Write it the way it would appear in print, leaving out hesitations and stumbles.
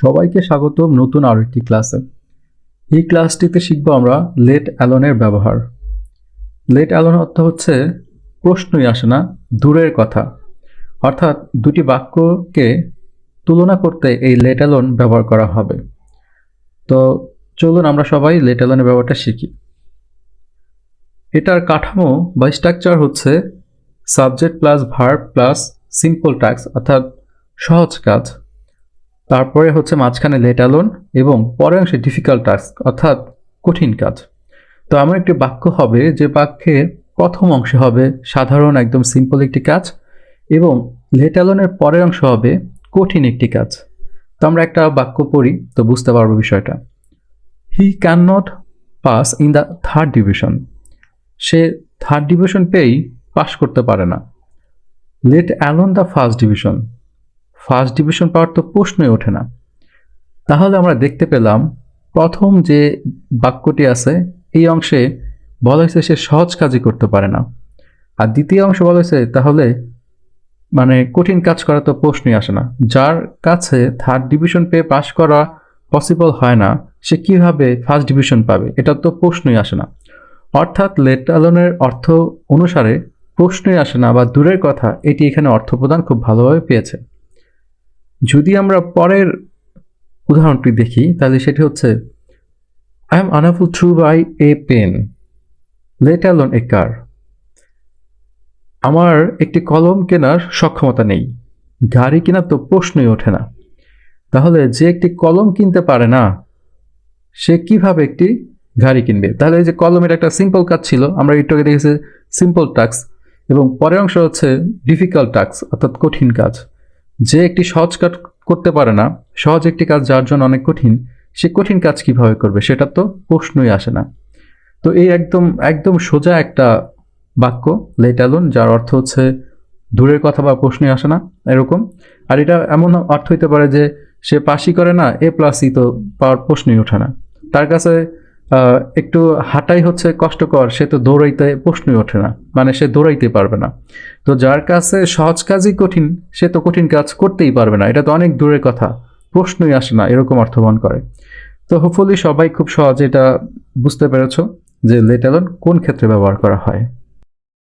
সবাইকে স্বাগতম নতুন আরেকটি ক্লাসে। এই ক্লাসটিতে শিখব আমরা লেট অ্যালোনের ব্যবহার। লেট অ্যালোন অর্থ হচ্ছে প্রশ্নই আসে না, দূরের কথা। অর্থাৎ দুটি বাক্যকে তুলনা করতে এই লেট অ্যালোন ব্যবহার করা হবে। তো চলুন আমরা সবাই লেট অ্যালোনের ব্যবহারটা শিখি। এটার কাঠামো বা স্ট্রাকচার হচ্ছে subject plus verb plus simple task অর্থাৎ সহজ কাজ, তারপরে হচ্ছে মাঝখানে লেট অ্যালোন এবং পরের অংশে ডিফিকাল্ট টাস্ক অর্থাৎ কঠিন কাজ। তো আমার একটি বাক্য হবে যে বাক্যের প্রথম অংশ হবে সাধারণ একদম সিম্পল একটি কাজ এবং লেট অ্যালোনের পরের অংশ হবে কঠিন একটি কাজ। তো আমরা একটা বাক্য পড়ি তো বুঝতে পারবো বিষয়টা। He can not pass in the third division. সে থার্ড ডিভিশন পেয়েই পাস করতে পারে না। Let alone the first division. First division পাওয়ার তো প্রশ্নই ওঠে না। তাহলে আমরা দেখতে পেলাম প্রথম যে বাক্যটি আছে এই অংশে বলা হয়েছে সে সহজ কাজই করতে পারে না, আর দ্বিতীয় অংশ বলা হয়েছে তাহলে মানে কঠিন কাজ করা তো প্রশ্নই আসে না। যার কাছে থার্ড ডিভিশন পেয়ে পাশ করা পসিবল হয় না সে কিভাবে ফার্স্ট ডিভিশন পাবে, এটা তো প্রশ্নই আসে না। অর্থাৎ লেট অ্যালোনের অর্থ অনুসারে প্রশ্নই আসে না বা দূরের কথা, এটি এখানে অর্থ প্রদান খুব ভালোভাবে পেয়েছে। যদি আমরা পরের উদাহরণটি দেখি তাহলে সেটি হচ্ছে I am unable to buy a pen let alone a car. আমার একটি কলম কেনার সক্ষমতা নেই, গাড়ি কেনার তো প্রশ্নই ওঠে না। তাহলে যে একটি কলম কিনতে পারে না সে কিভাবে একটি গাড়ি কিনবে? তাহলে এই যে কলমের একটা সিম্পল কাজ ছিল, আমরা একটু আগে দেখেছি সিম্পল টাস্ক, এবং পরের অংশ হচ্ছে ডিফিকাল্ট টাস্ক অর্থাৎ কঠিন কাজ। যে একটি সহজ কাজ করতে পারে না, সহজ একটি কাজ যার জন্য অনেক কঠিন, সে কঠিন কাজ কিভাবে করবে সেটা তো প্রশ্নই আসে না। তো এই একদম একদম সোজা একটা বাক্য লেট অ্যালোন, যার অর্থ হচ্ছে দূরের কথা বা প্রশ্নই আসে না এরকম। আর এটা এমন অর্থ হইতে পারে যে সে পাসই করে না, এ প্লাসই তো পাওয়ার প্রশ্নই ওঠে না। তার কাছে একটু হাঁটাই হচ্ছে কষ্টকর, সে তো দৌড়াইতে প্রশ্নই ওঠে না, মানে সে দৌড়াইতে পারবে না। তো যার কাছে সহজ কাজই কঠিন সে তো কঠিন কাজ করতেই পারবে না, এটা তো অনেক দূরের কথা, প্রশ্নই আসে না, এরকম অর্থবহন করে। তো হোপফুলি সবাই খুব সহজে এটা বুঝতে পেরেছো যে লেট অ্যালোন কোন ক্ষেত্রে ব্যবহার করা হয়।